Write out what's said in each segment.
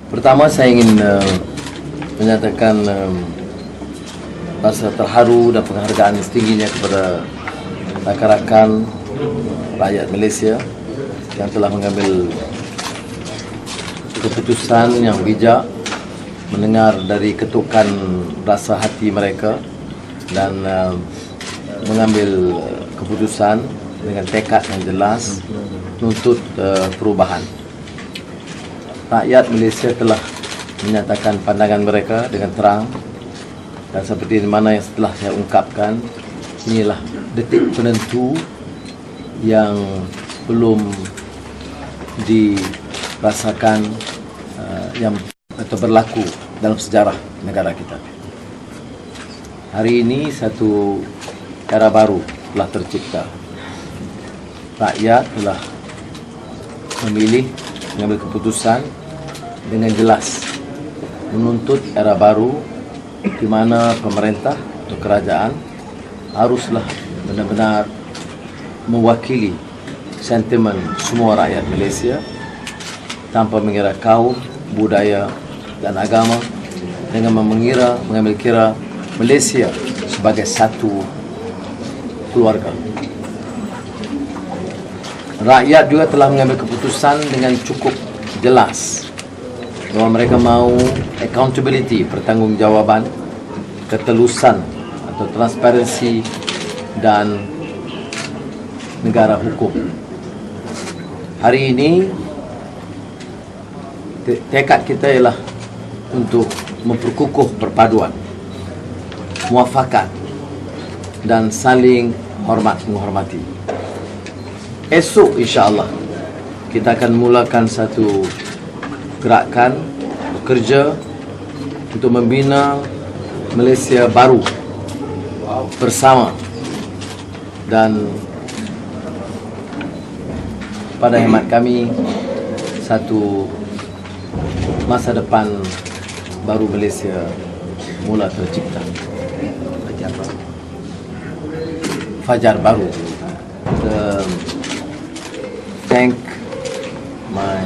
Pertama, saya ingin menyatakan rasa terharu dan penghargaan setingginya kepada rakan-rakan rakyat Malaysia yang telah mengambil keputusan yang bijak, mendengar dari ketukan rasa hati mereka dan mengambil keputusan dengan tekad yang jelas menuntut perubahan. Rakyat Malaysia telah menyatakan pandangan mereka dengan terang, dan seperti mana yang setelah saya ungkapkan, inilah detik penentu yang belum dirasakan yang atau berlaku dalam sejarah negara kita. Hari ini satu era baru telah tercipta. Rakyat telah memilih, mengambil keputusan dengan jelas menuntut era baru di mana pemerintah atau kerajaan haruslah benar-benar mewakili sentimen semua rakyat Malaysia tanpa mengira kaum, budaya dan agama, dengan mengambil kira Malaysia sebagai satu keluarga. Rakyat juga telah mengambil keputusan dengan cukup jelas bahawa mereka mahu accountability, pertanggungjawaban, ketelusan atau transparansi dan negara hukum. Hari ini tekad kita ialah untuk memperkukuh perpaduan, muafakat dan saling hormat-menghormati. Esok insya-Allah kita akan mulakan satu gerakan bekerja untuk membina Malaysia baru bersama, dan pada hemat kami satu masa depan baru Malaysia mula tercipta. Fajar baru. Thank my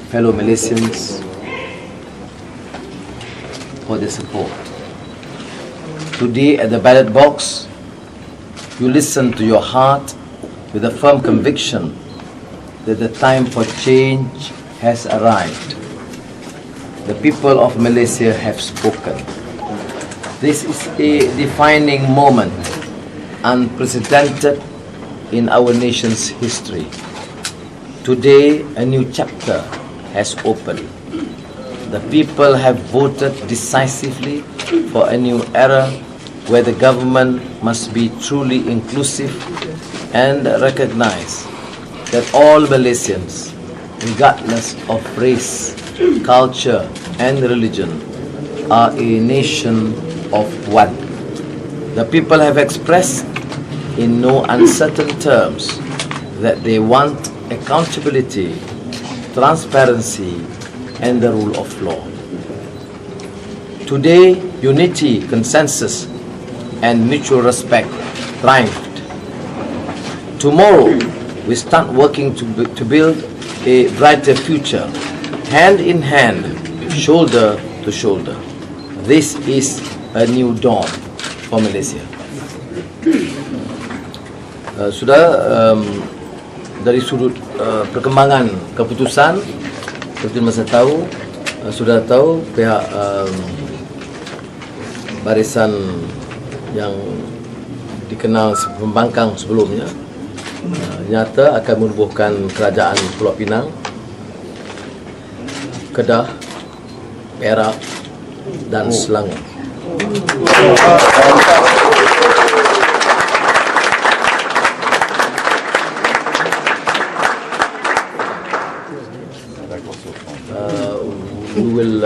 fellow Malaysians for their support. Today at the ballot box, you listen to your heart with a firm conviction that the time for change has arrived. The people of Malaysia have spoken. This is a defining moment, unprecedented in our nation's history. Today, a new chapter has opened. The people have voted decisively for a new era where the government must be truly inclusive and recognize that all Malaysians, regardless of race, culture and religion, are a nation of one. The people have expressed in no uncertain terms that they want accountability, transparency and the rule of law. Today, unity, consensus and mutual respect triumphed. Tomorrow, we start working to build a brighter future, hand in hand, shoulder to shoulder. This is a new dawn for Malaysia. Dari sudut perkembangan keputusan, seperti masa tahu, sudah tahu pihak barisan yang dikenal pembangkang sebelumnya nyata akan menubuhkan kerajaan Pulau Pinang, Kedah, Perak dan Selangor. We will,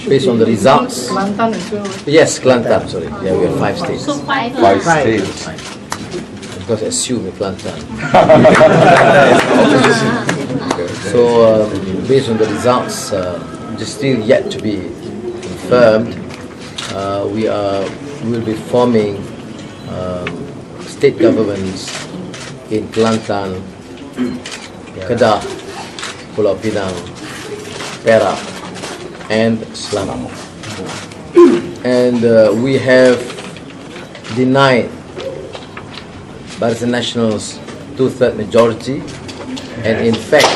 based on the results. Kelantan as well. Yes, Kelantan. Sorry, yeah, we have 5 states. So five states. Because I assume Kelantan. So, based on the results, just still yet to be confirmed, we will be forming state governments in Kelantan, Kedah, Pulau Pinang, Perak, and Selapas. And we have denied Barisan Nasional's 2/3 majority, and in fact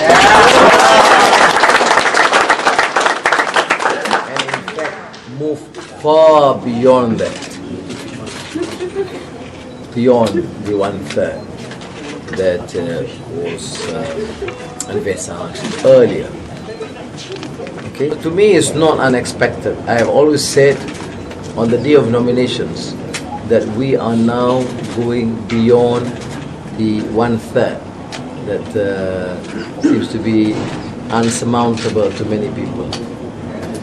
moved far beyond that, beyond the 1/3 that was envisaged earlier. Okay. To me, it's not unexpected. I have always said on the day of nominations that we are now going beyond the 1/3 that seems to be unsurmountable to many people.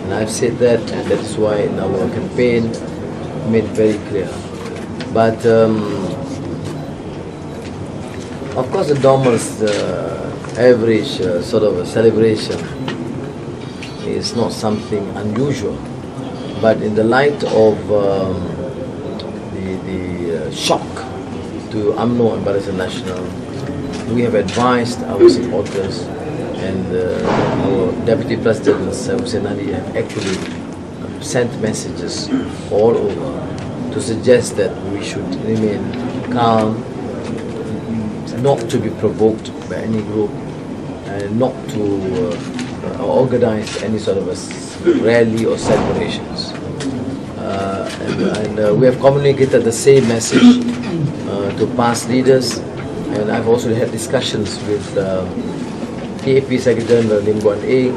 And I've said that, and that is why in our campaign made very clear. But of course, the Dormer's average sort of a celebration is not something unusual. But in the light of the shock to UMNO and Barisan Nasional, we have advised our supporters, and our Deputy President Hussein Ali have actually sent messages all over to suggest that we should remain calm, not to be provoked by any group, and not to organize any sort of a rally or celebrations. And we have communicated the same message to past leaders, and I've also had discussions with PAP Secretary General Lim Guan Eng,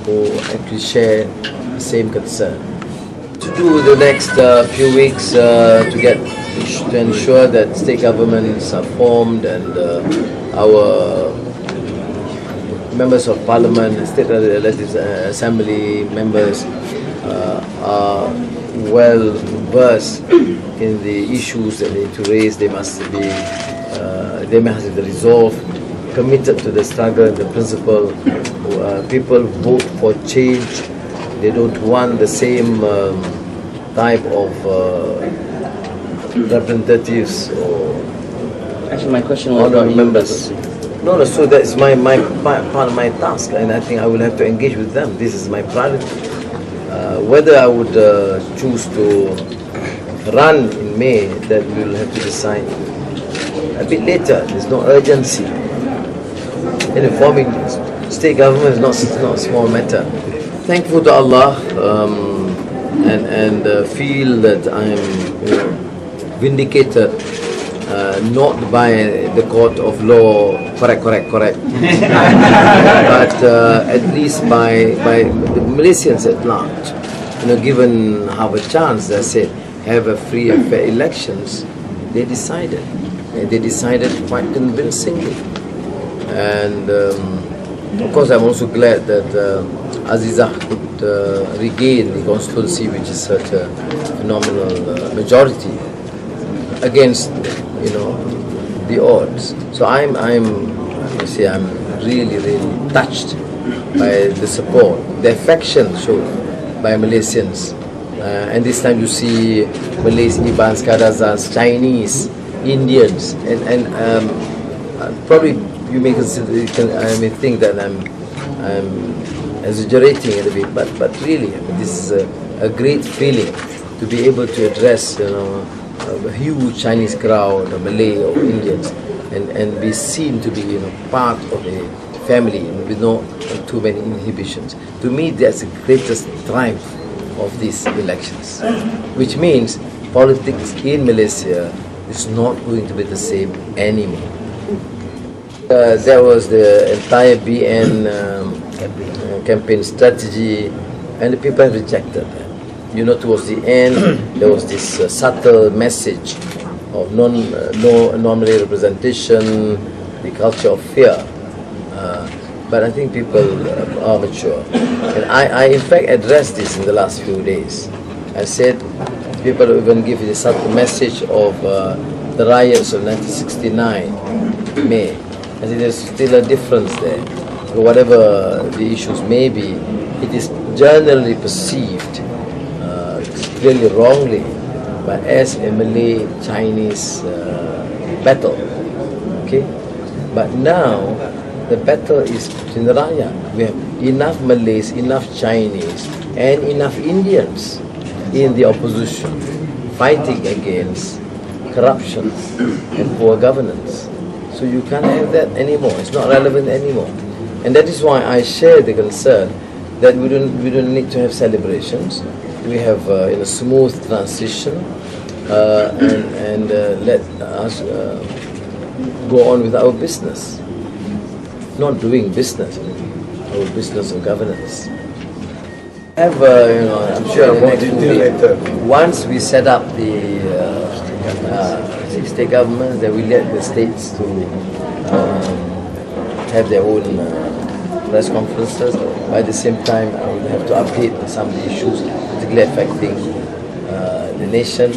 who actually share the same concern. To do the next few weeks to ensure that state governments are formed and our members of parliament and state legislative assembly members are well versed in the issues that they need to raise. They must be the resolve, committed to the struggle and the principle. People vote for change. They don't want the same type of representatives or actually my question was about members. No, so that's my part of my task, and I think I will have to engage with them. This is my priority. Whether I would choose to run in May, that we will have to decide a bit later. There's no urgency. And forming state government is not a small matter. Thankful to Allah, and feel that I'm vindicated. Not by the court of law, correct, but at least by the Malaysians at large. Given have a chance, I said, have a free and fair elections, they decided, and they decided quite convincingly. And of course, I'm also glad that Azizah could regain the constituency, which is such a phenomenal majority against the odds. So I'm really touched by the support, the affection shown by Malaysians, and this time you see Malays, Ibans, Kadazans, Chinese, Indians, and probably you may think that I'm exaggerating a little bit, but really, this is a great feeling to be able to address a huge Chinese crowd, or Malay or Indians, and be seen to be part of a family with no too many inhibitions. To me, that's the greatest triumph of these elections, which means politics in Malaysia is not going to be the same anymore. There was the entire BN campaign strategy, and the people have rejected that. Towards the end, there was this subtle message of non-Malay representation, the culture of fear. But I think people are mature. And I in fact addressed this in the last few days. I said, people even give the subtle message of the riots of 1969, May. I think there's still a difference there. Whatever the issues may be, it is generally perceived clearly wrongly, but as a Malay-Chinese battle. Okay, but now the battle is between the Raya. We have enough Malays, enough Chinese, and enough Indians in the opposition fighting against corruption and poor governance. So you can't have that anymore. It's not relevant anymore. And that is why I share the concern that we don't need to have celebrations. We have a smooth transition and let us go on with our business, not doing business, our business of governance. Have I'm sure in the next week, once we set up the state government, then we let the states to have their own press conferences. But at the same time, I will have to update some of the issues, particularly affecting the nation,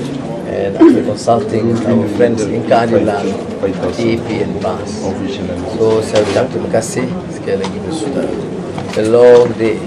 and after consulting our friends in Keadilan, TAP and PAS. So saya ucap terima kasih sekali lagi kepada saudara. A long day.